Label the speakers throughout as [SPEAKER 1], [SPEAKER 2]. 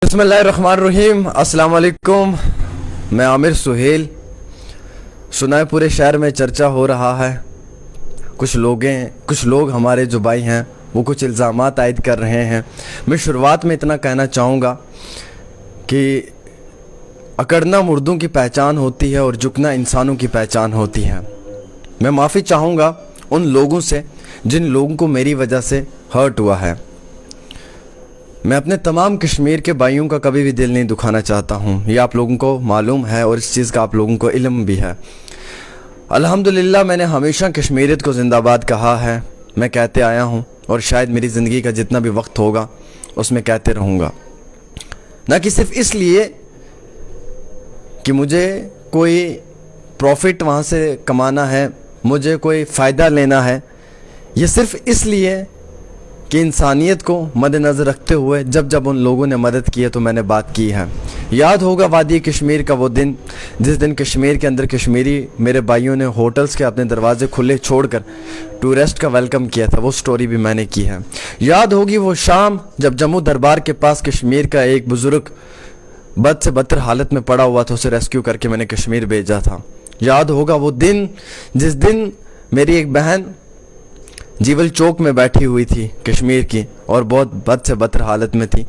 [SPEAKER 1] बिस्मिल्लाहिर्रहमानिर्रहीम। अस्सलाम वालेकुम। मैं आमिर सुहेल। सुना है पूरे शहर में चर्चा हो रहा है। कुछ लोग हमारे जो भाई हैं वो कुछ इल्ज़ामात आयद कर रहे हैं। मैं शुरुआत में इतना कहना चाहूँगा कि अकड़ना मुर्दों की पहचान होती है और झुकना इंसानों की पहचान होती है। मैं माफ़ी चाहूँगा उन लोगों से जिन लोगों को मेरी वजह से हर्ट हुआ है। मैं अपने तमाम कश्मीर के भाइयों का कभी भी दिल नहीं दुखाना चाहता हूँ, ये आप लोगों को मालूम है और इस चीज़ का आप लोगों को इल्म भी है। अल्हम्दुलिल्लाह मैंने हमेशा कश्मीरियत को ज़िंदाबाद कहा है, मैं कहते आया हूँ और शायद मेरी ज़िंदगी का जितना भी वक्त होगा उसमें कहते रहूँगा। ना कि सिर्फ इसलिए कि मुझे कोई प्रॉफिट वहाँ से कमाना है, मुझे कोई फ़ायदा लेना है, ये सिर्फ इसलिए कि इंसानियत को मद्देनज़र रखते हुए जब जब उन लोगों ने मदद की है तो मैंने बात की है। याद होगा वादी कश्मीर का वो दिन जिस दिन कश्मीर के अंदर कश्मीरी मेरे भाइयों ने होटल्स के अपने दरवाजे खुले छोड़कर टूरिस्ट का वेलकम किया था, वो स्टोरी भी मैंने की है। याद होगी वो शाम जब जम्मू दरबार के पास कश्मीर का एक बुज़ुर्ग बद से बदतर हालत में पड़ा हुआ था, उसे रेस्क्यू करके मैंने कश्मीर भेजा था। याद होगा वो दिन जिस दिन मेरी एक बहन जीवल चौक में बैठी हुई थी कश्मीर की और बहुत बद से बदतर हालत में थी,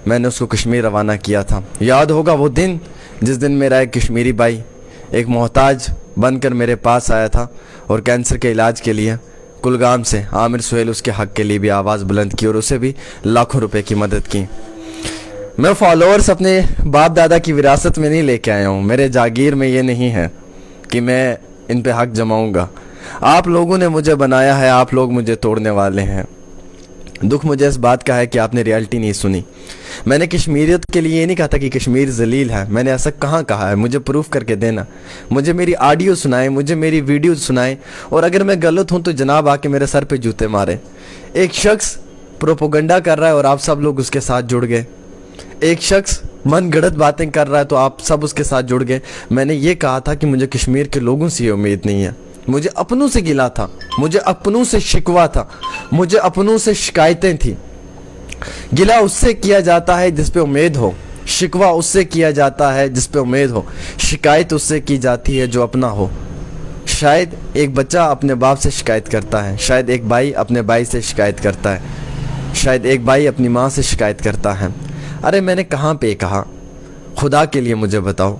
[SPEAKER 1] मैंने उसको कश्मीर रवाना किया था। याद होगा वो दिन जिस दिन मेरा एक कश्मीरी भाई एक मोहताज बनकर मेरे पास आया था और कैंसर के इलाज के लिए कुलगाम से आमिर सुहेल उसके हक़ के लिए भी आवाज़ बुलंद की और उसे भी लाखों रुपए की मदद की। मैं फॉलोअर्स अपने बाप दादा की विरासत में नहीं लेके आया हूँ, मेरे जागीर में ये नहीं है कि मैं इन पे हक़ जमाऊँगा। आप लोगों ने मुझे बनाया है, आप लोग मुझे तोड़ने वाले हैं। दुख मुझे इस बात का है कि आपने रियलिटी नहीं सुनी। मैंने कश्मीरियत के लिए ये नहीं कहा था कि कश्मीर जलील है, मैंने ऐसा कहाँ कहा है, मुझे प्रूफ करके देना, मुझे मेरी ऑडियो सुनाए, मुझे मेरी वीडियो सुनाए और अगर मैं गलत हूँ तो जनाब आके मेरे सर पे जूते मारे। एक शख्स प्रोपोगंडा कर रहा है और आप सब लोग उसके साथ जुड़ गए। एक शख्स मन गढ़ंत बातें कर रहा है तो आप सब उसके साथ जुड़ गए। मैंने ये कहा था कि मुझे कश्मीर के लोगों से ये उम्मीद नहीं है, मुझे अपनों से गिला था, मुझे अपनों से शिकवा था, मुझे अपनों से शिकायतें थी। गिला उससे किया जाता है जिस पे उम्मीद हो, शिकवा उससे किया जाता है जिस पे उम्मीद हो, शिकायत उससे की जाती है जो अपना हो। शायद एक बच्चा अपने बाप से शिकायत करता है, शायद एक भाई अपने भाई से शिकायत करता है, शायद एक भाई अपनी माँ से शिकायत करता है। अरे मैंने कहाँ पे कहा, खुदा के लिए मुझे बताओ।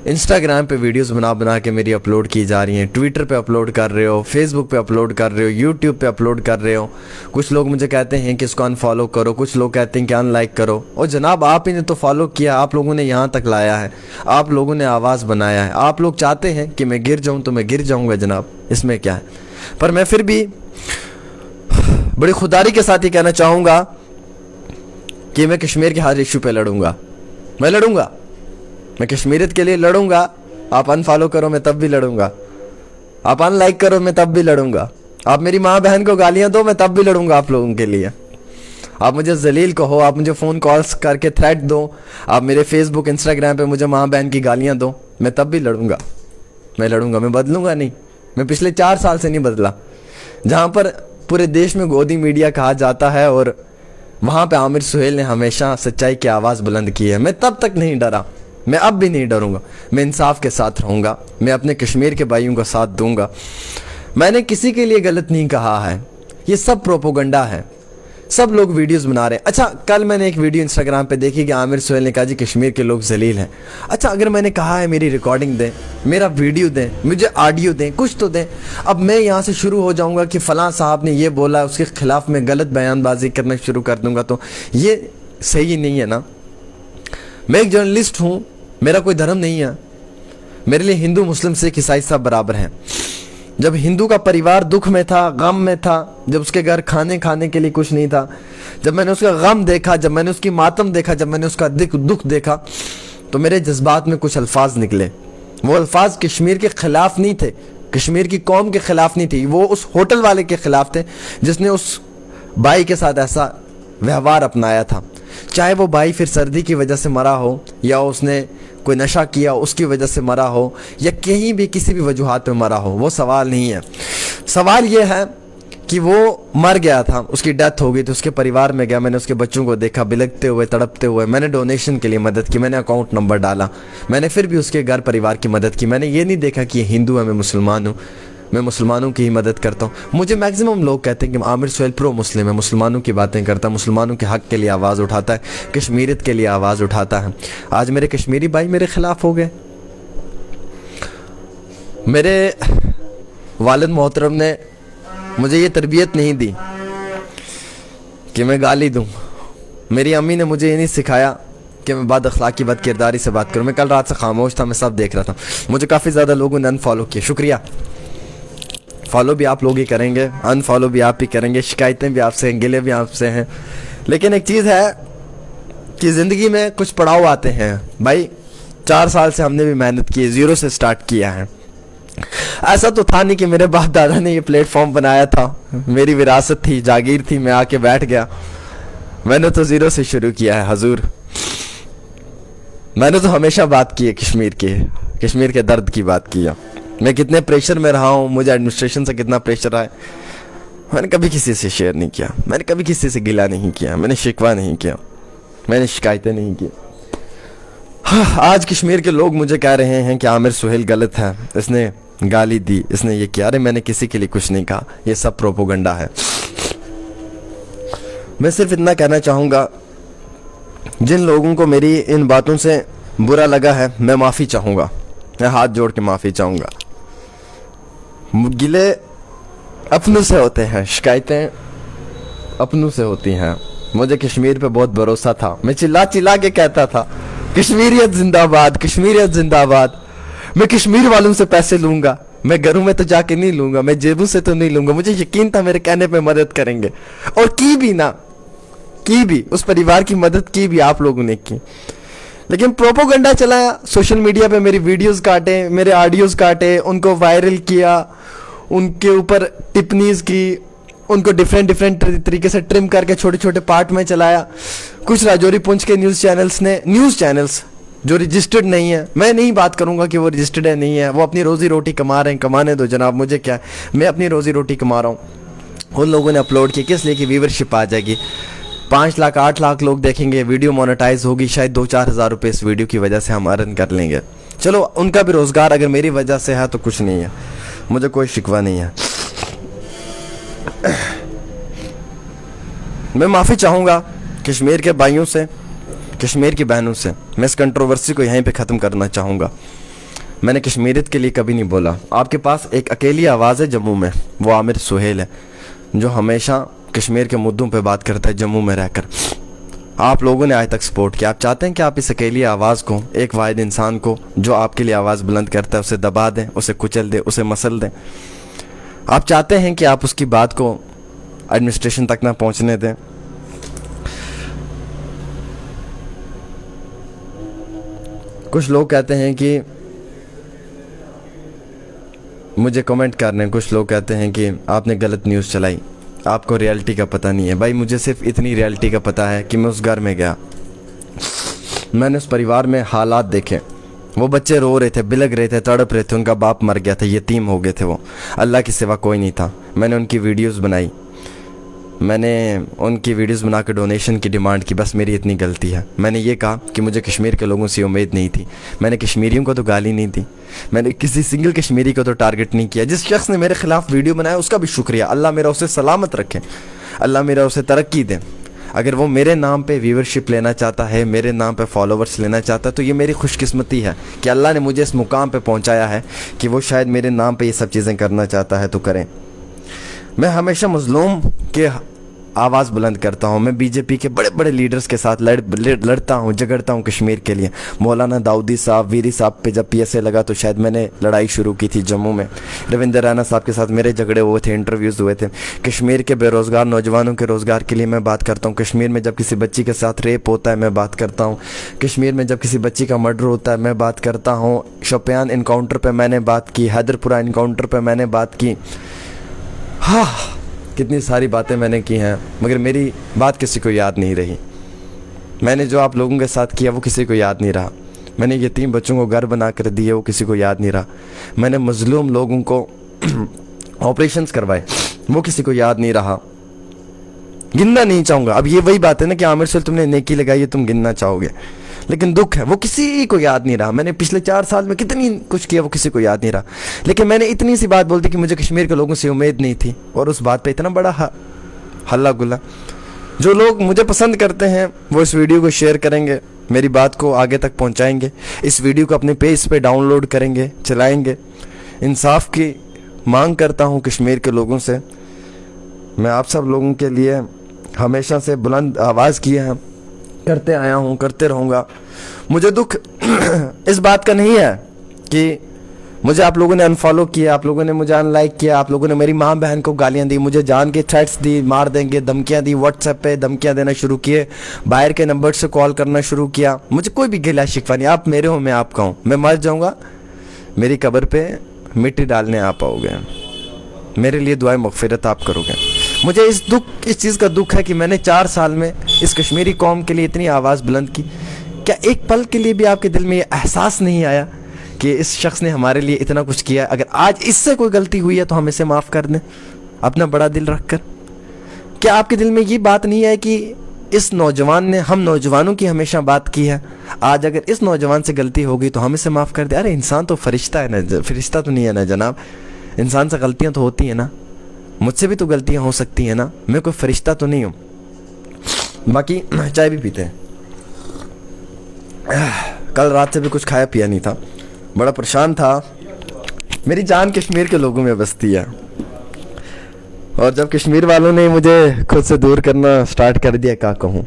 [SPEAKER 1] इंस्टाग्राम पे वीडियोस बना बना के मेरी अपलोड की जा रही हैं, ट्विटर पे अपलोड कर रहे हो, फेसबुक पे अपलोड कर रहे हो, यूट्यूब पे अपलोड कर रहे हो। कुछ लोग मुझे कहते हैं कि इसको अनफॉलो करो, कुछ लोग कहते हैं कि अनलाइक करो। और जनाब आप ही ने तो फॉलो किया, आप लोगों ने यहाँ तक लाया है, आप लोगों ने आवाज़ बनाया है। आप लोग चाहते हैं कि मैं गिर जाऊँ तो मैं गिर जाऊँगा जनाब, इसमें क्या है। पर मैं फिर भी बड़ी खुदारी के साथ ही कहना चाहूँगा कि मैं कश्मीर के हर इशू पे लड़ूंगा, मैं लड़ूंगा, मैं कश्मीरियत के लिए लड़ूंगा। आप अनफॉलो करो मैं तब भी लड़ूंगा, आप अनलाइक करो मैं तब भी लड़ूंगा, आप मेरी माँ बहन को गालियां दो मैं तब भी लड़ूंगा आप लोगों के लिए। आप मुझे जलील कहो, आप मुझे फ़ोन कॉल्स करके थ्रेट दो, आप मेरे फेसबुक इंस्टाग्राम पे मुझे माँ बहन की गालियाँ दो, मैं तब भी लड़ूंगा, मैं लड़ूंगा, मैं बदलूंगा नहीं। मैं पिछले 4 साल से नहीं बदला। जहाँ पर पूरे देश में गोदी मीडिया कहा जाता है और वहाँ पे आमिर सुहेल ने हमेशा सच्चाई की आवाज़ बुलंद की है, मैं तब तक नहीं डरा, मैं अब भी नहीं डरूंगा। मैं इंसाफ के साथ रहूँगा, मैं अपने कश्मीर के भाइयों का साथ दूंगा। मैंने किसी के लिए गलत नहीं कहा है, ये सब प्रोपोगंडा है, सब लोग वीडियोस बना रहे हैं। अच्छा कल मैंने एक वीडियो इंस्टाग्राम पे देखी कि आमिर सुहेल ने कहा जी कश्मीर के लोग जलील हैं। अच्छा अगर मैंने कहा है मेरी रिकॉर्डिंग दें, मेरा वीडियो दें, मुझे ऑडियो दें, कुछ तो दें। अब मैं यहाँ से शुरू हो जाऊँगा कि फ़लाँ साहब ने ये बोला, उसके खिलाफ मैं गलत बयानबाजी करना शुरू कर दूँगा तो ये सही नहीं है ना। मैं एक जर्नलिस्ट हूँ, मेरा कोई धर्म नहीं है, मेरे लिए हिंदू मुस्लिम सिख ईसाई सब बराबर हैं। जब हिंदू का परिवार दुख में था, गम में था, जब उसके घर खाने के लिए कुछ नहीं था, जब मैंने उसका गम देखा, जब मैंने उसकी मातम देखा, जब मैंने उसका दुख देखा तो मेरे जज्बात में कुछ अल्फाज निकले। वो अल्फाज कश्मीर के खिलाफ नहीं थे, कश्मीर की कौम के खिलाफ नहीं थे, वो उस होटल वाले के खिलाफ थे जिसने उस भाई के साथ ऐसा व्यवहार अपनाया था। चाहे वो भाई फिर सर्दी की वजह से मरा हो या उसने कोई नशा किया उसकी वजह से मरा हो या कहीं भी किसी भी वजूहात पे मरा हो, वो सवाल नहीं है। सवाल ये है कि वो मर गया था, उसकी डेथ हो गई, तो उसके परिवार में गया, मैंने उसके बच्चों को देखा बिलखते हुए, तड़पते हुए। मैंने डोनेशन के लिए मदद की, मैंने अकाउंट नंबर डाला, मैंने फिर भी उसके घर परिवार की मदद की। मैंने ये नहीं देखा कि ये हिंदू है, मैं मुसलमान हूँ, मैं मुसलमानों की ही मदद करता हूँ। मुझे मैक्सिमम लोग कहते हैं कि आमिर सुहेल प्रो मुस्लिम है, मुसलमानों की बातें करता है, मुसलमानों के हक़ के लिए आवाज़ उठाता है, कश्मीरियत के लिए आवाज़ उठाता है। आज मेरे कश्मीरी भाई मेरे ख़िलाफ़ हो गए। मेरे वालिद मोहतरम ने मुझे ये तरबियत नहीं दी कि मैं गाली दूँ। मेरी अम्मी ने मुझे ये नहीं सिखाया कि मैं बद अखलाकी बद किरदारी से बात करूँ। मैं कल रात से खामोश था, मैं सब देख रहा था। मुझे काफ़ी ज़्यादा लोगों ने अनफॉलो किया, शुक्रिया। फॉलो भी आप लोग ही करेंगे, अनफॉलो भी आप ही करेंगे, शिकायतें भी आपसे हैं, गिले भी आपसे हैं। लेकिन एक चीज़ है कि ज़िंदगी में कुछ पड़ाव आते हैं भाई। 4 साल से हमने भी मेहनत की, 0 से स्टार्ट किया है। ऐसा तो था नहीं कि मेरे बाप दादा ने ये प्लेटफॉर्म बनाया था, मेरी विरासत थी, जागीर थी, मैं आके बैठ गया। मैंने तो 0 से शुरू किया है हजूर। मैंने तो हमेशा बात की है कश्मीर के दर्द की बात की है। मैं कितने प्रेशर में रहा हूँ, मुझे एडमिनिस्ट्रेशन से कितना प्रेशर आया, मैंने कभी किसी से शेयर नहीं किया, मैंने कभी किसी से गिला नहीं किया, मैंने शिकवा नहीं किया, मैंने शिकायतें नहीं की। आज कश्मीर के लोग मुझे कह रहे हैं कि आमिर सुहेल गलत है, इसने गाली दी, इसने ये किया। अरे मैंने किसी के लिए कुछ नहीं कहा, ये सब प्रोपोगंडा है। मैं सिर्फ इतना कहना चाहूँगा, जिन लोगों को मेरी इन बातों से बुरा लगा है, मैं माफ़ी चाहूँगा, मैं हाथ जोड़ के माफ़ी चाहूँगा। गिले अपनों से होते हैं, शिकायतें अपनों से होती हैं। मुझे कश्मीर पे बहुत भरोसा था, मैं चिल्ला चिल्ला के कहता था कश्मीरियत जिंदाबाद, कश्मीरियत जिंदाबाद। मैं कश्मीर वालों से पैसे लूँगा, मैं घरों में तो जाके नहीं लूँगा, मैं जेबों से तो नहीं लूँगा। मुझे यकीन था मेरे कहने पे मदद करेंगे, और की भी ना, की भी, उस परिवार की मदद की भी आप लोगों ने की। लेकिन प्रोपोगंडा चलाया, सोशल मीडिया पे मेरी वीडियोस काटे, मेरे ऑडियोज काटे, उनको वायरल किया, उनके ऊपर टिप्पणीज की, उनको डिफरेंट तरीके से ट्रिम करके छोटे छोटे पार्ट में चलाया। कुछ राजौरी पुंछ के न्यूज़ चैनल्स जो रजिस्टर्ड नहीं है, मैं नहीं बात करूंगा कि वो रजिस्टर्ड है नहीं है, वो अपनी रोजी रोटी कमा रहे हैं, कमाने दो जनाब, मुझे क्या है, मैं अपनी रोजी रोटी कमा रहा हूँ। उन लोगों ने अपलोड किया, किस लिए कि व्यूवरशिप आ जाएगी, 5 लाख 8 लाख लोग देखेंगे, वीडियो मोनेटाइज होगी, शायद 2-4 हज़ार रुपये इस वीडियो की वजह से हम अर्न कर लेंगे। चलो उनका भी रोज़गार अगर मेरी वजह से है तो कुछ नहीं है, मुझे कोई शिकवा नहीं है। मैं माफ़ी चाहूँगा कश्मीर के भाइयों से, कश्मीर की बहनों से। मैं इस कंट्रोवर्सी को यहीं पे ख़त्म करना चाहूँगा। मैंने कश्मीरियत के लिए कभी नहीं बोला। आपके पास एक अकेली आवाज़ है जम्मू में, वो आमिर सुहेल है, जो हमेशा कश्मीर के मुद्दों पे बात करता है जम्मू में रहकर। आप लोगों ने आज तक सपोर्ट किया। आप चाहते हैं कि आप इस अकेली आवाज़ को, एक वाहिद इंसान को जो आपके लिए आवाज़ बुलंद करता है, उसे दबा दें, उसे कुचल दें, उसे मसल दें। आप चाहते हैं कि आप उसकी बात को एडमिनिस्ट्रेशन तक ना पहुंचने दें। कुछ लोग कहते हैं कि मुझे कमेंट कर रहे हैं, कुछ लोग कहते हैं कि आपने गलत न्यूज़ चलाई, आपको रियलिटी का पता नहीं है। भाई मुझे सिर्फ इतनी रियलिटी का पता है कि मैं उस घर में गया, मैंने उस परिवार में हालात देखे। वो बच्चे रो रहे थे, बिलख रहे थे, तड़प रहे थे, उनका बाप मर गया था, यतीम हो गए थे वो, अल्लाह के सिवा कोई नहीं था। मैंने उनकी वीडियोस बनाई, मैंने उनकी वीडियोस बना के डोनेशन की डिमांड की। बस मेरी इतनी गलती है। मैंने ये कहा कि मुझे कश्मीर के लोगों से उम्मीद नहीं थी। मैंने कश्मीरियों को तो गाली नहीं दी, मैंने किसी सिंगल कश्मीरी को तो टारगेट नहीं किया। जिस शख्स ने मेरे खिलाफ वीडियो बनाया उसका भी शुक्रिया, अल्लाह मेरा उसे सलामत रखे, अल्लाह मेरा उसे तरक्की दे। अगर वो मेरे नाम पे व्यूवरशिप लेना चाहता है, मेरे नाम पे फॉलोवर्स लेना चाहता है, तो ये मेरी खुशकिस्मती है कि अल्लाह ने मुझे इस मुकाम पे पहुंचाया है कि वो शायद मेरे नाम पे ये सब चीज़ें करना चाहता है तो करें। मैं हमेशा मजलूम के आवाज़ बुलंद करता हूँ। मैं बीजेपी के बड़े बड़े लीडर्स के साथ लड़ता हूँ, झगड़ता हूँ कश्मीर के लिए। मौलाना दाऊदी साहब, वीरी साहब पे जब PSA लगा तो शायद मैंने लड़ाई शुरू की थी जम्मू में। रविंद्र रैना साहब के साथ मेरे झगड़े हुए थे, इंटरव्यूज़ हुए थे। कश्मीर के बेरोज़गार नौजवानों के रोज़गार के लिए मैं बात करता हूँ। कश्मीर में जब किसी बच्ची के साथ रेप होता है मैं बात करता हूँ। कश्मीर में जब किसी बच्ची का मर्डर होता है मैं बात करता हूँ। शोपियान इनकाउंटर पर मैंने बात की, हैदरपुरा इनकाउंटर पर मैंने बात की। हाँ, कितनी सारी बातें मैंने की हैं, मगर मेरी बात किसी को याद नहीं रही। मैंने जो आप लोगों के साथ किया वो किसी को याद नहीं रहा। मैंने यतीम बच्चों को घर बना कर दिए, वो किसी को याद नहीं रहा। मैंने मजलूम लोगों को ऑपरेशंस करवाए, वो किसी को याद नहीं रहा, गिनना नहीं चाहूँगा। अब ये वही बात है ना कि आमिर सुहेल तुमने नेकी लगाई है, तुम गिनना चाहोगे, लेकिन दुख है वो किसी को याद नहीं रहा। मैंने पिछले 4 साल में कितनी कुछ किया, वो किसी को याद नहीं रहा। लेकिन मैंने इतनी सी बात बोल दी कि मुझे कश्मीर के लोगों से उम्मीद नहीं थी, और उस बात पे इतना बड़ा हल्ला गुल्ला। जो लोग मुझे पसंद करते हैं वो इस वीडियो को शेयर करेंगे, मेरी बात को आगे तक पहुंचाएंगे, इस वीडियो को अपने पेज पे डाउनलोड करेंगे, चलाएंगे। इंसाफ की मांग करता हूं कश्मीर के लोगों से। मैं आप सब लोगों के लिए हमेशा से बुलंद आवाज़ किया है, करते आया हूं, करते रहूँगा। मुझे दुख इस बात का नहीं है कि मुझे आप लोगों ने अनफॉलो किया, आप लोगों ने मुझे अनलाइक किया, आप लोगों ने मेरी माँ बहन को गालियाँ दी, मुझे जान के थ्रेट्स दी, मार देंगे, धमकियाँ दी, व्हाट्सएप पे धमकियाँ देना शुरू किए, बाहर के नंबर से कॉल करना शुरू किया। मुझे कोई भी गिला शिकवा नहीं, आप मेरे हो, मैं आपका हूँ। मैं मर जाऊँगा, मेरी कब्र पे मिट्टी डालने आ पाओगे, मेरे लिए दुआएं मग़फ़िरत आप करोगे। मुझे इस चीज़ का दुख है कि मैंने 4 साल में इस कश्मीरी कौम के लिए इतनी आवाज़ बुलंद की। क्या एक पल के लिए भी आपके दिल में ये एहसास नहीं आया कि इस शख्स ने हमारे लिए इतना कुछ किया? अगर आज इससे कोई गलती हुई है तो हम इसे माफ़ कर दें अपना बड़ा दिल रख कर। क्या आपके दिल में ये बात नहीं है कि इस नौजवान ने हम नौजवानों की हमेशा बात की है, आज अगर इस नौजवान से गलती होगी तो हम इसे माफ़ कर दें? अरे इंसान तो फरिश्ता है ना, फरिश्ता तो नहीं है ना जनाब, इंसान से गलतियाँ तो होती हैं ना, मुझसे भी तो गलतियाँ हो सकती हैं ना, मैं कोई फरिश्ता तो नहीं हूँ। बाकी चाय भी पीते हैं। कल रात से भी कुछ खाया पिया नहीं था, बड़ा परेशान था। मेरी जान कश्मीर के लोगों में बसती है, और जब कश्मीर वालों ने मुझे खुद से दूर करना स्टार्ट कर दिया, क्या कहूँ।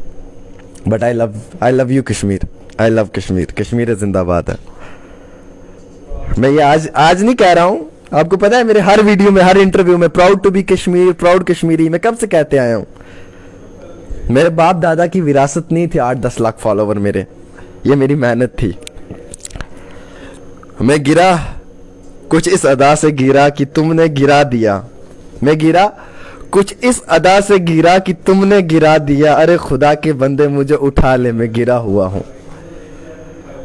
[SPEAKER 1] But I love you Kashmir, I love Kashmir, Kashmir जिंदाबाद है। मैं ये आज नहीं कह रहा हूँ, आपको पता है मेरे हर वीडियो में, हर इंटरव्यू में proud to be Kashmir, proud Kashmiri मैं कब से कहते आया हूँ। मेरे बाप दादा की विरासत नहीं थी 8-10 लाख फॉलोवर मेरे, ये मेरी मेहनत थी। मैं गिरा कुछ इस अदा से गिरा कि तुमने गिरा दिया, मैं गिरा कुछ इस अदा से गिरा कि तुमने गिरा दिया, अरे खुदा के बंदे मुझे उठा ले, मैं गिरा हुआ हूँ।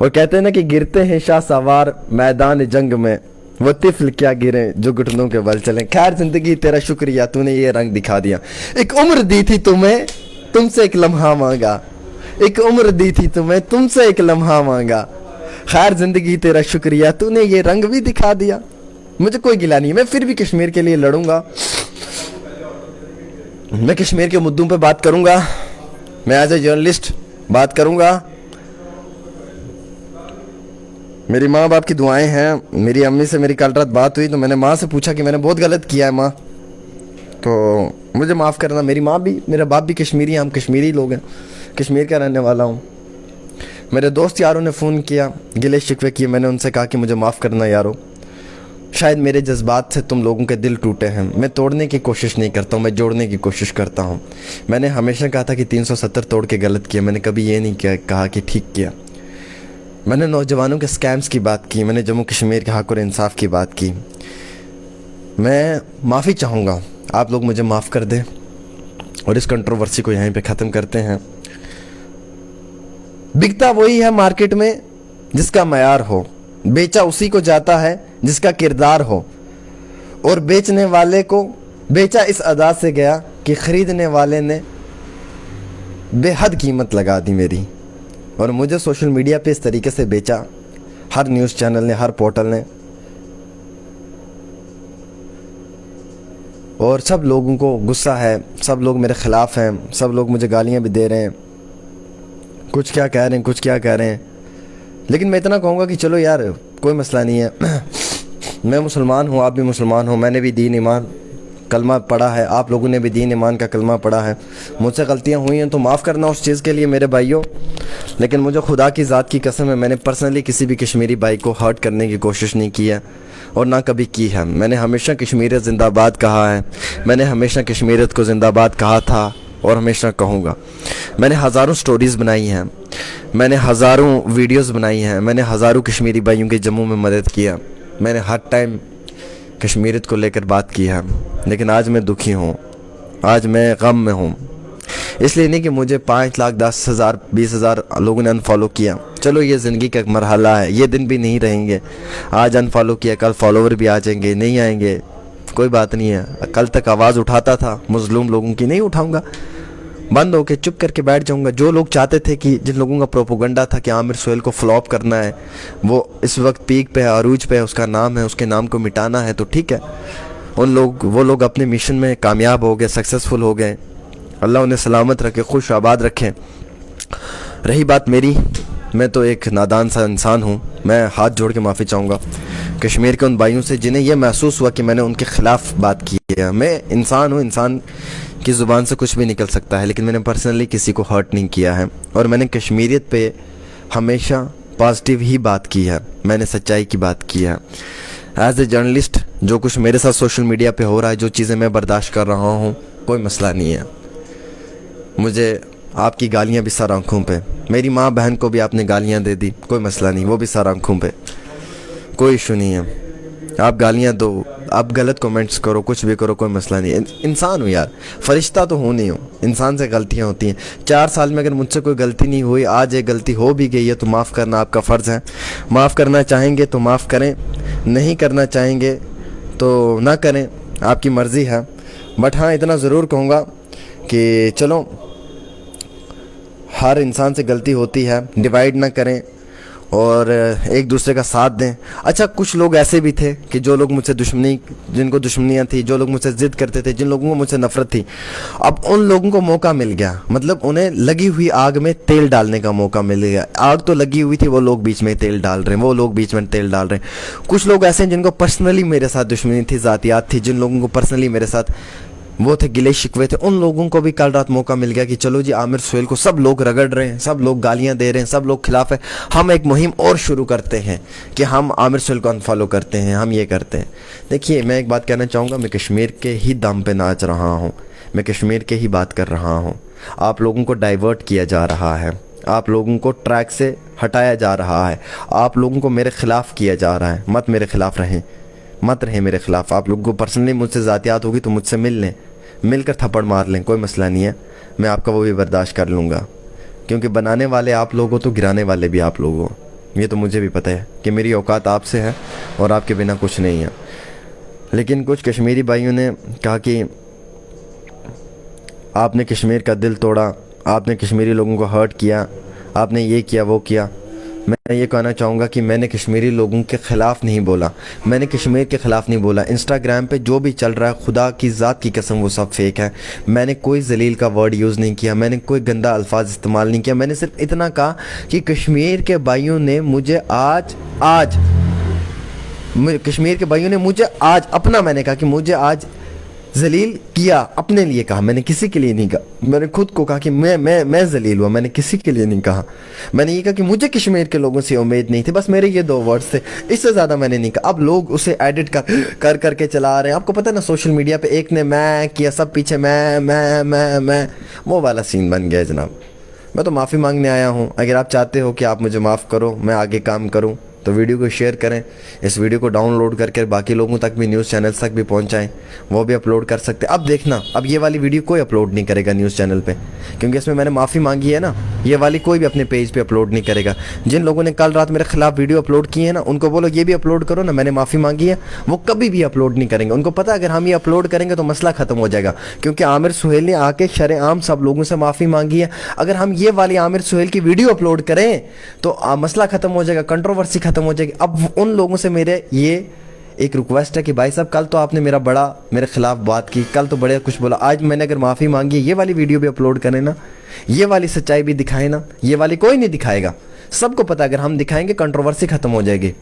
[SPEAKER 1] और कहते हैं ना कि गिरते हैं शाह सवार मैदान जंग में, वो तिफल क्या गिरे जो घुटनों के बल चले। खैर जिंदगी तेरा शुक्रिया, तूने ये रंग दिखा दिया। एक उम्र दी थी तुम्हें, तुमसे एक लम्हा मांगा, एक उम्र दी थी तुम्हें, तुमसे एक लम्हा मांगा। खैर जिंदगी तेरा शुक्रिया, तूने ये रंग भी दिखा दिया। मुझे कोई गिला नहीं, मैं फिर भी कश्मीर के लिए लड़ूंगा, मैं कश्मीर के मुद्दों पे बात करूंगा, मैं एज ए जर्नलिस्ट बात करूंगा। मेरी माँ बाप की दुआएं हैं। मेरी अम्मी से मेरी कल रात बात हुई तो मैंने माँ से पूछा कि मैंने बहुत गलत किया है माँ, तो मुझे माफ़ करना। मेरी माँ भी, मेरा बाप भी कश्मीरी है, हम कश्मीरी लोग हैं, कश्मीर का रहने वाला हूँ। मेरे दोस्त यारों ने फ़ोन किया, गिले शिकवे किए, मैंने उनसे कहा कि मुझे माफ़ करना यारो, शायद मेरे जज्बात से तुम लोगों के दिल टूटे हैं। मैं तोड़ने की कोशिश नहीं करता हूँ, मैं जोड़ने की कोशिश करता हूँ। मैंने हमेशा कहा था कि 370 तोड़ के गलत किया, मैंने कभी ये नहीं कहा कि ठीक किया। मैंने नौजवानों के स्कैम्स की बात की, मैंने जम्मू कश्मीर के हक़ और इंसाफ की बात की। मैं माफ़ी चाहूँगा, आप लोग मुझे माफ़ कर दें और इस कंट्रोवर्सी को यहीं पे ख़त्म करते हैं। बिकता वही है मार्केट में जिसका मयार हो, बेचा उसी को जाता है जिसका किरदार हो, और बेचने वाले को बेचा इस अदा से गया कि ख़रीदने वाले ने बेहद कीमत लगा दी मेरी, और मुझे सोशल मीडिया पे इस तरीके से बेचा, हर न्यूज़ चैनल ने, हर पोर्टल ने, और सब लोगों को गुस्सा है, सब लोग मेरे ख़िलाफ़ हैं, सब लोग मुझे गालियाँ भी दे रहे हैं, कुछ क्या कह रहे हैं, कुछ क्या कह रहे हैं। लेकिन मैं इतना कहूँगा कि चलो यार कोई मसला नहीं है, मैं मुसलमान हूँ, आप भी मुसलमान हो, मैंने भी दीन ईमान कलमा पढ़ा है, आप लोगों ने भी दीन ईमान का कलमा पढ़ा है। मुझसे गलतियाँ हुई हैं तो माफ़ करना उस चीज़ के लिए मेरे भाइयों। लेकिन मुझे खुदा की ज़ात की कसम है, मैंने पर्सनली किसी भी कश्मीरी भाई को हर्ट करने की कोशिश नहीं की है और ना कभी की है। मैंने हमेशा कश्मीरियत ज़िंदाबाद कहा है, मैंने हमेशा कश्मीरियत को ज़िंदाबाद कहा था और हमेशा कहूँगा। मैंने हज़ारों स्टोरीज़ बनाई हैं, मैंने हज़ारों वीडियोज़ बनाई हैं, मैंने हज़ारों कश्मीरी भाइयों की जम्मू में मदद किया, मैंने हर टाइम कश्मीरियत को लेकर बात की है। लेकिन आज मैं दुखी हूँ, आज मैं गम में हूँ। इसलिए नहीं कि मुझे 5 लाख 10,000 20,000 लोगों ने अनफॉलो किया, चलो ये ज़िंदगी का एक मरहला है, ये दिन भी नहीं रहेंगे। आज अनफॉलो किया, कल फॉलोवर भी आ जाएंगे, नहीं आएंगे, कोई बात नहीं है, कल तक आवाज़ उठाता था मजलूम लोगों की, नहीं उठाऊंगा, बंद होके चुप करके बैठ जाऊंगा। जो लोग चाहते थे कि जिन लोगों का प्रोपोगंडा था कि आमिर सुहेल को फ्लॉप करना है, वो इस वक्त पीक पे है, अरूज पे है, उसका नाम है, उसके नाम को मिटाना है, तो ठीक है, वो लोग अपने मिशन में कामयाब हो गए, सक्सेसफुल हो गए। अल्लाह उन्हें सलामत रखे, खुश आबाद रखें। रही बात मेरी, मैं तो एक नादान सा इंसान हूँ। मैं हाथ जोड़ के माफ़ी चाहूँगा कश्मीर के उन भाइयों से जिन्हें यह महसूस हुआ कि मैंने उनके ख़िलाफ़ बात की है। मैं इंसान हूँ, इंसान की ज़ुबान से कुछ भी निकल सकता है, लेकिन मैंने पर्सनली किसी को हर्ट नहीं किया है और मैंने कश्मीरियत पे हमेशा पॉजिटिव ही बात की है, मैंने सच्चाई की बात की है। एज ए जर्नलिस्ट जो कुछ मेरे साथ सोशल मीडिया पे हो रहा है, जो चीज़ें मैं बर्दाश्त कर रहा हूँ, कोई मसला नहीं है। मुझे आपकी गालियाँ भी सर आँखों पे, मेरी माँ बहन को भी आपने गालियाँ दे दी, कोई मसला नहीं, वो भी सर आँखों पे, कोई इशू नहीं है। आप गालियाँ दो, आप गलत कमेंट्स करो, कुछ भी करो, कोई मसला नहीं है। इंसान हूँ यार, फरिश्ता तो हूँ नहीं हूँ, इंसान से गलतियाँ होती हैं। 4 साल में अगर मुझसे कोई गलती नहीं हुई, आज एक गलती हो भी गई है तो माफ़ करना आपका फ़र्ज़ है। माफ़ करना चाहेंगे तो माफ़ करें, नहीं करना चाहेंगे तो ना करें, आपकी मर्ज़ी है। बट हाँ, इतना ज़रूर कहूँगा कि चलो, हर इंसान से गलती होती है, डिवाइड ना करें और एक दूसरे का साथ दें। अच्छा, कुछ लोग ऐसे भी थे कि जो लोग मुझसे जिनको दुश्मनियाँ थी, जो लोग मुझसे ज़िद करते थे, जिन लोगों को मुझसे नफ़रत थी, अब उन लोगों को मौका मिल गया, मतलब उन्हें लगी हुई आग में तेल डालने का मौका मिल गया। आग तो लगी हुई थी, वो लोग बीच में तेल डाल रहे हैं, वो लोग बीच में तेल डाल रहे हैं। कुछ लोग ऐसे हैं जिनको पर्सनली मेरे साथ दुश्मनी थी, ज़ातियात थी, जिन लोगों को पर्सनली मेरे साथ वो थे, गिले शिकवे थे, उन लोगों को भी कल रात मौका मिल गया कि चलो जी, आमिर सुहेल को सब लोग रगड़ रहे हैं, सब लोग गालियां दे रहे हैं, सब लोग खिलाफ है, हम एक मुहिम और शुरू करते हैं कि हम आमिर सुहेल को अनफॉलो करते हैं, हम ये करते हैं। देखिए, मैं एक बात कहना चाहूँगा, मैं कश्मीर के ही दम पे नाच रहा हूँ, मैं कश्मीर के ही बात कर रहा हूँ। आप लोगों को डाइवर्ट किया जा रहा है, आप लोगों को ट्रैक से हटाया जा रहा है, आप लोगों को मेरे ख़िलाफ़ किया जा रहा है। मत मेरे ख़िलाफ़ रहें, मत रहें मेरे ख़िलाफ़। आप लोगों को पर्सनली मुझसे ज़ातियात होगी तो मुझसे मिल लें, मिलकर थप्पड़ मार लें, कोई मसला नहीं है, मैं आपका वो भी बर्दाश्त कर लूँगा, क्योंकि बनाने वाले आप लोग हो तो गिराने वाले भी आप लोग हो। ये तो मुझे भी पता है कि मेरी औकात आपसे है और आपके बिना कुछ नहीं है। लेकिन कुछ कश्मीरी भाइयों ने कहा कि आपने कश्मीर का दिल तोड़ा, आपने कश्मीरी लोगों को हर्ट किया, आपने ये किया, वो किया। मैं ये कहना चाहूँगा कि मैंने कश्मीरी लोगों के ख़िलाफ़ नहीं बोला, मैंने कश्मीर के ख़िलाफ़ नहीं बोला। इंस्टाग्राम पे जो भी चल रहा है, खुदा की ज़ात की कसम वो सब फेक है। मैंने कोई जलील का वर्ड यूज़ नहीं किया, मैंने कोई गंदा अल्फाज इस्तेमाल नहीं किया। मैंने सिर्फ इतना कहा कि कश्मीर के भाइयों ने मुझे कश्मीर के भाइयों ने मुझे आज अपना, मैंने कहा कि मुझे आज जलील किया, अपने लिए कहा, मैंने किसी के लिए नहीं कहा। मैंने खुद को कहा कि मैं जलील हुआ, मैंने किसी के लिए नहीं कहा। मैंने ये कहा कि मुझे कश्मीर के लोगों से उम्मीद नहीं थी, बस मेरे ये 2 वर्ड्स थे, इससे ज़्यादा मैंने नहीं कहा। अब लोग उसे एडिट कर करके चला रहे हैं। आपको पता है ना, सोशल मीडिया पे एक ने मैं किया, सब पीछे मैं, वो वाला सीन बन गया जनाब। मैं तो माफ़ी मांगने आया हूँ। अगर आप चाहते हो कि आप मुझे माफ़ करो, मैं आगे काम करूँ, तो वीडियो को शेयर करें, इस वीडियो को डाउनलोड करके बाकी लोगों तक भी, न्यूज़ चैनल्स तक भी पहुंचाएं, वो भी अपलोड कर सकते हैं। अब देखना, अब ये वाली वीडियो कोई अपलोड नहीं करेगा न्यूज़ चैनल पे, क्योंकि इसमें मैंने माफ़ी मांगी है ना। ये वाली कोई भी अपने पेज पे अपलोड नहीं करेगा। जिन लोगों ने कल रात मेरे खिलाफ वीडियो अपलोड की है ना, उनको बोलो ये भी अपलोड करो ना, मैंने माफ़ी मांगी है। वो कभी भी अपलोड नहीं करेंगे, उनको पता है अगर हम ये अपलोड करेंगे तो मसला ख़त्म हो जाएगा, क्योंकि आमिर सुहेल ने आके शरेआम सब लोगों से माफ़ी मांगी है। अगर हम ये वाली आमिर सुहेल की वीडियो अपलोड करें तो मसला ख़त्म हो जाएगा, कंट्रोवर्सी ख़त्म हो जाएगी। अब उन लोगों से मेरे ये एक रिक्वेस्ट है कि भाई साहब, कल तो आपने मेरे खिलाफ बात की, कल तो बड़े कुछ बोला, आज मैंने अगर माफ़ी मांगी, ये वाली वीडियो भी अपलोड करें ना, ये वाली सच्चाई भी दिखाए ना। ये वाली कोई नहीं दिखाएगा, सबको पता है अगर हम दिखाएंगे कंट्रोवर्सी ख़त्म हो जाएगी।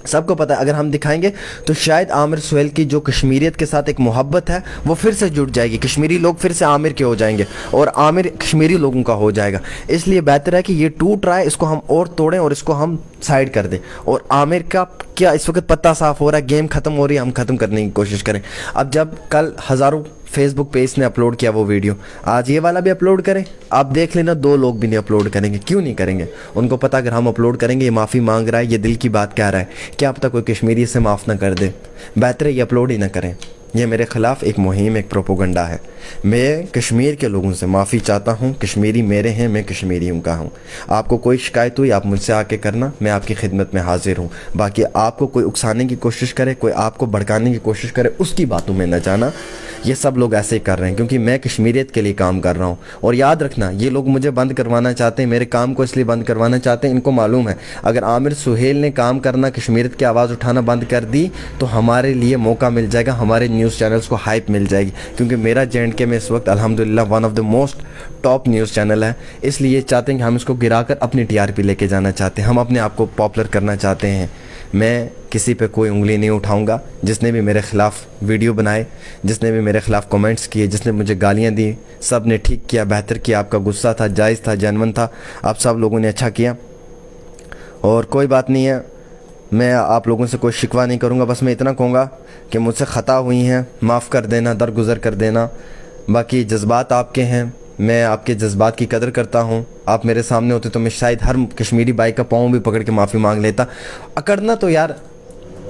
[SPEAKER 1] सबको पता है अगर हम दिखाएंगे तो शायद आमिर सुहेल की जो कश्मीरियत के साथ एक मोहब्बत है वो फिर से जुड़ जाएगी, कश्मीरी लोग फिर से आमिर के हो जाएंगे और आमिर कश्मीरी लोगों का हो जाएगा। इसलिए बेहतर है कि ये टूट रहा है, इसको हम और तोड़ें और इसको हम साइड कर दें। और आमिर का क्या इस वक्त पत्ता साफ हो रहा है, गेम ख़त्म हो रही है, हम ख़त्म करने की कोशिश करें। अब जब कल हज़ारों फेसबुक पेज ने अपलोड किया वो वीडियो, आज ये वाला भी अपलोड करें। आप देख लेना, 2 लोग भी नहीं अपलोड करेंगे। क्यों नहीं करेंगे? उनको पता अगर हम अपलोड करेंगे, ये माफ़ी मांग रहा है, ये दिल की बात कह रहा है, क्या पता कोई कश्मीरी से माफ़ ना कर दे। बेहतर है ये अपलोड ही ना करें। ये मेरे ख़िलाफ़ एक मुहिम, एक प्रोपोगंडा है। मैं कश्मीर के लोगों से माफ़ी चाहता हूँ। कश्मीरी मेरे हैं, मैं कश्मीरियों का हूँ। आपको कोई शिकायत हुई आप मुझसे आके करना, मैं आपकी खिदमत में हाजिर हूँ। बाकी आपको कोई उकसाने की कोशिश करे, कोई आपको भड़काने की कोशिश करे, उसकी बातों में न जाना। ये सब लोग ऐसे ही कर रहे हैं क्योंकि मैं कश्मीरियत के लिए काम कर रहा हूँ। और याद रखना, ये लोग मुझे बंद करवाना चाहते हैं, मेरे काम को इसलिए बंद करवाना चाहते हैं, इनको मालूम है अगर आमिर सुहेल ने काम करना, कश्मीरियत की आवाज़ उठाना बंद कर दी तो हमारे लिए मौका मिल जाएगा, हमारे न्यूज़ चैनल्स को हाइप मिल जाएगी। क्योंकि मेरा J&K में इस वक्त अल्हम्दुलिल्लाह one of the most top news channel है। इसलिए चाहते हैं कि हम इसको गिराकर अपनी TRP लेके जाना चाहते हैं, हम अपने आप को पॉपुलर करना चाहते हैं। मैं किसी पे कोई उंगली नहीं उठाऊंगा। जिसने भी मेरे ख़िलाफ़ वीडियो बनाए, जिसने भी मेरे ख़िलाफ़ कमेंट्स किए, जिसने मुझे गालियां दी, सब ने ठीक किया, बेहतर किया। आपका गुस्सा था, जायज़ था, जेन्युइन था, आप सब लोगों ने अच्छा किया। और कोई बात नहीं है, मैं आप लोगों से कोई शिकवा नहीं करूंगा। बस मैं इतना कहूँगा कि मुझसे ख़ता हुई हैं, माफ़ कर देना, दरगुज़र कर देना। बाकी जज्बात आपके हैं, मैं आपके जज्बात की कदर करता हूँ। आप मेरे सामने होते तो मैं शायद हर कश्मीरी भाई का पाँव भी पकड़ के माफ़ी मांग लेता। अकड़ना तो यार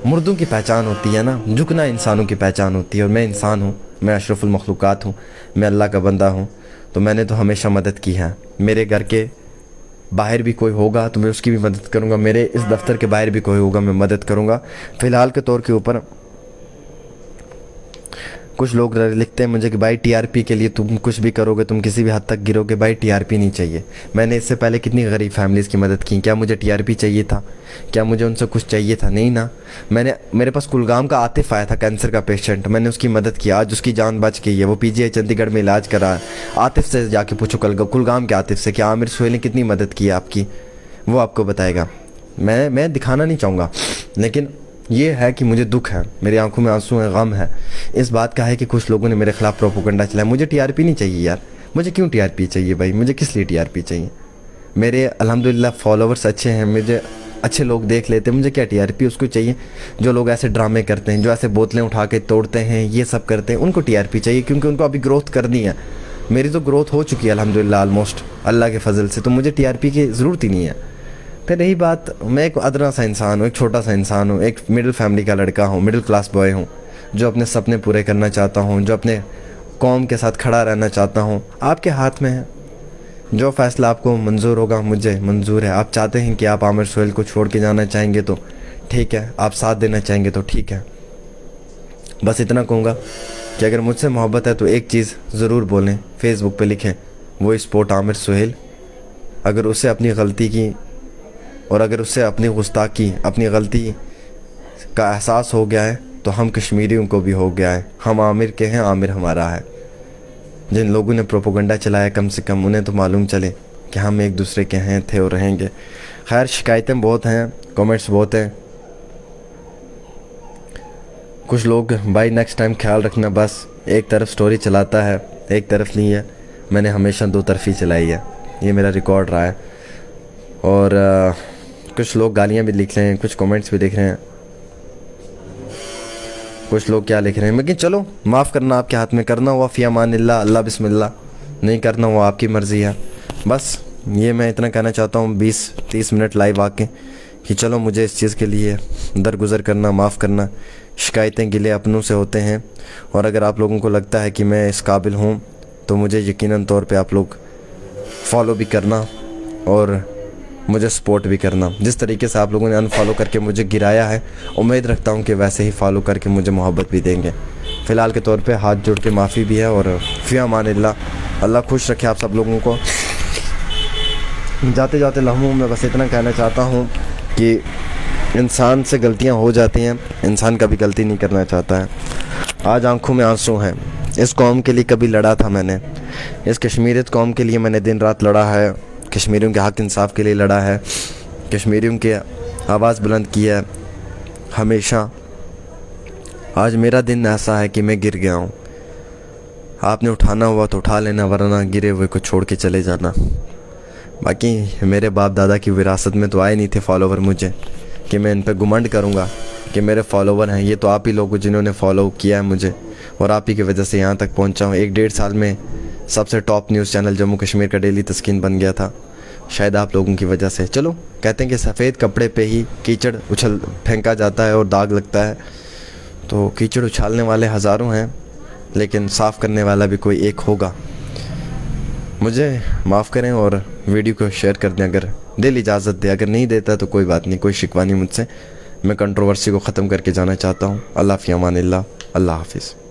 [SPEAKER 1] मुर्दों की पहचान होती है ना, झुकना इंसानों की पहचान होती है। और मैं इंसान हूँ, मैं अशरफुल मखलूक़ात हूँ, मैं अल्लाह का बंदा हूँ। तो मैंने तो हमेशा मदद की है। मेरे घर के बाहर भी कोई होगा तो मैं उसकी भी मदद करूँगा, मेरे इस दफ़्तर के बाहर भी कोई होगा मैं मदद करूँगा। फ़िलहाल के तौर के ऊपर कुछ लोग लिखते हैं मुझे कि भाई TRP के लिए तुम कुछ भी करोगे, तुम किसी भी हद तक गिरोगे। भाई TRP नहीं चाहिए। मैंने इससे पहले कितनी गरीब फैमिलीज़ की मदद की। क्या मुझे TRP चाहिए था? क्या मुझे उनसे कुछ चाहिए था? नहीं ना। मेरे पास कुलगाम का आतिफ आया था, कैंसर का पेशेंट, मैंने उसकी मदद की। आज उसकी जान बच गई है, वो PGI चंडीगढ़ में इलाज करा है। आतिफ से जाके पूछो कुलगाम के आतिफ से कि आमिर सुहेल ने कितनी मदद की आपकी, वो आपको बताएगा। मैं दिखाना नहीं चाहूँगा, लेकिन ये है कि मुझे दुख है, मेरी आंखों में आंसू है, गम है इस बात का है कि कुछ लोगों ने मेरे ख़िलाफ़ प्रोपोगंडा चलाया। मुझे TRP नहीं चाहिए यार। मुझे क्यों TRP चाहिए भाई? मुझे किस लिए TRP चाहिए? मेरे अल्हम्दुलिल्लाह फॉलोवर्स अच्छे हैं, मुझे अच्छे लोग देख लेते हैं, मुझे क्या TRP उसको चाहिए? जो लोग ऐसे ड्रामे करते हैं, जो ऐसे बोतलें उठा के तोड़ते हैं, ये सब करते हैं, उनको TRP चाहिए क्योंकि उनको अभी ग्रोथ करनी है। मेरी तो ग्रोथ हो चुकी है अल्हम्दुलिल्लाह ऑलमोस्ट, अल्लाह के फजल से, तो मुझे TRP की ज़रूरत ही नहीं है। फिर रही बात, मैं एक अदना सा इंसान हूँ, एक छोटा सा इंसान हूँ, एक मिडिल फैमिली का लड़का हूँ, मिडिल क्लास बॉय हूँ, जो अपने सपने पूरे करना चाहता हूँ, जो अपने कौम के साथ खड़ा रहना चाहता हूँ। आपके हाथ में है, जो फ़ैसला आपको मंजूर होगा मुझे मंजूर है। आप चाहते हैं कि आप आमिर सुहेल को छोड़ के जाना चाहेंगे तो ठीक है, आप साथ देना चाहेंगे तो ठीक है। बस इतना कहूँगा कि अगर मुझसे मोहब्बत है तो एक चीज़ ज़रूर बोलें, फेसबुक पे लिखें, वो स्पोर्ट आमिर सुहेल। अगर उसे अपनी गलती की और अगर उससे अपनी गुस्ताखी, अपनी गलती का एहसास हो गया है तो हम कश्मीरियों को भी हो गया है। हम आमिर के हैं, आमिर हमारा है। जिन लोगों ने प्रोपोगंडा चलाया कम से कम उन्हें तो मालूम चले कि हम एक दूसरे के हैं, थे और रहेंगे। खैर, शिकायतें बहुत हैं, कमेंट्स बहुत हैं। कुछ लोग भाई नेक्स्ट टाइम ख्याल रखना, बस एक तरफ स्टोरी चलाता है, एक तरफ नहीं है। मैंने हमेशा दो तरफी चलाई है, ये मेरा रिकॉर्ड रहा है। और कुछ लोग गालियाँ भी लिख रहे हैं, कुछ कमेंट्स भी लिख रहे हैं, कुछ लोग क्या लिख रहे हैं। लेकिन चलो, माफ़ करना आपके हाथ में, करना हुआ फ़ी अमानिल्लाह, अल्लाह बिस्मिल्लाह, नहीं करना हुआ आपकी मर्ज़ी है। बस ये मैं इतना कहना चाहता हूँ 20-30 मिनट लाइव आके कि चलो मुझे इस चीज़ के लिए दरगुज़र करना, माफ़ करना। शिकायतें गिले अपनों से होते हैं, और अगर आप लोगों को लगता है कि मैं इस काबिल हूँ तो मुझे यकीनन तौर पे आप लोग फॉलो भी करना और मुझे सपोर्ट भी करना। जिस तरीके से आप लोगों ने अनफॉलो करके मुझे गिराया है, उम्मीद रखता हूँ कि वैसे ही फॉलो करके मुझे मोहब्बत भी देंगे। फ़िलहाल के तौर पे हाथ जोड़ के माफ़ी भी है, और फ़ी अमानिल्लाह, अल्लाह खुश रखे आप सब लोगों को। जाते जाते लम्हों में बस इतना कहना चाहता हूँ कि इंसान से गलतियाँ हो जाती हैं, इंसान कभी गलती नहीं करना चाहता है। आज आंखों में आंसू हैं। इस कौम के लिए कभी लड़ा था मैंने, इस कश्मीरियत कौम के लिए मैंने दिन रात लड़ा है, कश्मीरियों के हक़ इंसाफ के लिए लड़ा है, कश्मीरियों की आवाज़ बुलंद की है हमेशा। आज मेरा दिन ऐसा है कि मैं गिर गया हूँ। आपने उठाना हुआ तो उठा लेना, वरना गिरे हुए को छोड़ के चले जाना। बाकी मेरे बाप दादा की विरासत में तो आए नहीं थे फॉलोवर मुझे कि मैं इन पर घुमंड करूँगा कि मेरे फॉलोवर हैं। ये तो आप ही लोग जिन्होंने फॉलो किया है मुझे, और आप ही की वजह से यहाँ तक पहुँचा हूँ। 1-1.5 साल में सबसे top news channel Jammu Kashmir का डेली तस्कीन बन गया था, शायद आप लोगों की वजह से। चलो, कहते हैं कि सफ़ेद कपड़े पे ही कीचड़ उछल फेंका जाता है और दाग लगता है, तो कीचड़ उछालने वाले हज़ारों हैं, लेकिन साफ़ करने वाला भी कोई एक होगा। मुझे माफ़ करें और वीडियो को शेयर कर दें अगर दिल इजाज़त दे। अगर नहीं देता तो कोई बात नहीं, कोई शिकवा नहीं मुझसे। मैं कंट्रोवर्सी को ख़त्म करके जाना चाहता हूँ। अल्लाह फ़ी अमानिल्लाह। अल्लाह हाफ़िज़।